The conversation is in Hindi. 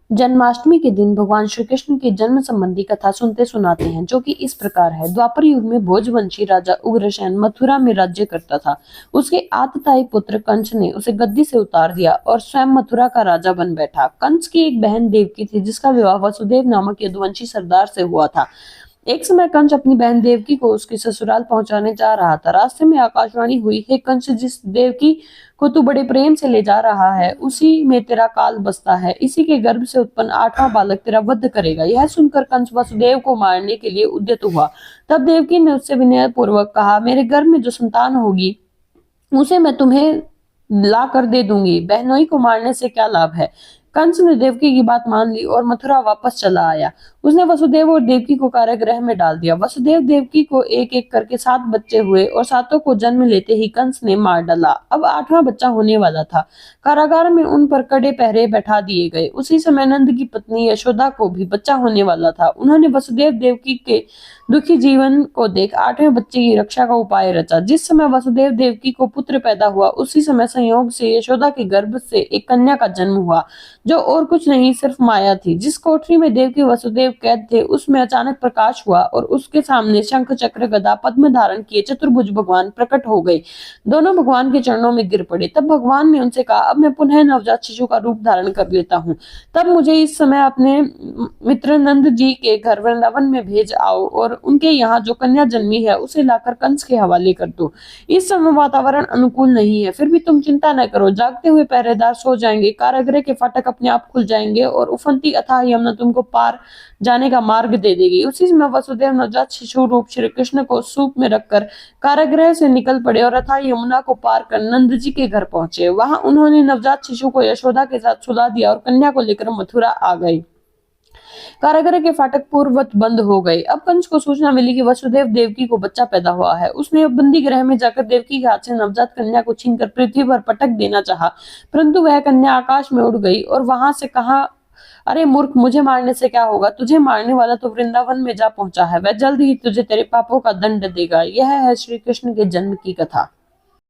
जन्माष्टमी के दिन भगवान श्री कृष्ण की जन्म संबंधी कथा सुनते सुनाते हैं, जो कि इस प्रकार है। द्वापर युग में भोजवंशी राजा उग्रसेन मथुरा में राज्य करता था। उसके आतताई पुत्र कंस ने उसे गद्दी से उतार दिया और स्वयं मथुरा का राजा बन बैठा। कंस की एक बहन देवकी थी, जिसका विवाह वसुदेव नामक यदुवंशी सरदार से हुआ था। एक समय कंस अपनी बहन देवकी को उसके ससुराल पहुंचाने जा रहा था। रास्ते में आकाशवाणी हुई, हे कंस, जिस देवकी को तू बड़े प्रेम से ले जा रहा है, उसी में तेरा काल बसता है। इसी के गर्भ से उत्पन्न 8वां बालक तेरा वध करेगा। यह सुनकर कंस वसुदेव को मारने के लिए उद्यत हुआ। तब देवकी ने उससे विनय पूर्वक कहा, मेरे गर्भ में जो संतान होगी उसे मैं तुम्हें ला कर दे दूंगी। बहनोई को मारने से क्या लाभ है। कंस ने देवकी की बात मान ली और मथुरा वापस चला आया। उसने वसुदेव और देवकी को कारागृह में डाल दिया। वसुदेव देवकी को एक एक करके 7 बच्चे हुए और सातों को जन्म लेते ही कंस ने मार डाला। अब 8वां बच्चा होने वाला था। कारागार में उन पर कड़े पहरे बैठा दिए गए। उसी समय नंद की पत्नी यशोदा को भी बच्चा होने वाला था। उन्होंने वसुदेव देवकी के दुखी जीवन को देख 8वें बच्चे की रक्षा का उपाय रचा। जिस समय वसुदेव देवकी को पुत्र पैदा हुआ, उसी समय संयोग से यशोदा के गर्भ से एक कन्या का जन्म हुआ, जो और कुछ नहीं सिर्फ माया थी। जिस कोठरी में देवकी वसुदेव कैद थे, उसमें अचानक प्रकाश हुआ और उसके सामने शंख चक्र गदा पद्म धारण किए चतुर्भुज भगवान प्रकट हो गए। दोनों भगवान के चरणों में गिर पड़े। तब भगवान ने उनसे कहा, अब मैं पुनः नवजात शिशु का रूप धारण कर लेता हूँ। तब मुझे इस समय अपने मित्र नंद जी के घर वृंदावन में भेज आओ और उनके यहाँ जो कन्या जन्मी है उसे लाकर कंस के हवाले कर दो। इस समय वातावरण अनुकूल नहीं है, फिर भी तुम चिंता न करो। जागते हुए पहरेदार सो जाएंगे, कारागृह के फाटक अपने आप खुल जाएंगे और उफनती अथाह यमुना तुमको पार जाने का मार्ग दे देगी। उसी समय वसुदेव नवजात शिशु रूप श्री कृष्ण को सूप में रखकर कारागृह से निकल पड़े और अथाह यमुना को पार कर नंद जी के घर पहुंचे। वहां उन्होंने नवजात शिशु को यशोदा के साथ सुला दिया और कन्या को लेकर मथुरा आ गई। कारागृह के फाटक पूर्ववत बंद हो गए। अब कंस को सूचना मिली कि वसुदेव देवकी को बच्चा पैदा हुआ है। उसने बंदी गृह में जाकर देवकी के हाथ से नवजात कन्या को छीनकर पृथ्वी पर पटक देना चाहा, परंतु वह कन्या आकाश में उड़ गई और वहां से कहा, अरे मूर्ख, मुझे मारने से क्या होगा। तुझे मारने वाला तो वृंदावन में जा पहुंचा है। वह जल्द ही तुझे तेरे पापों का दंड देगा। यह है श्री कृष्ण के जन्म की कथा।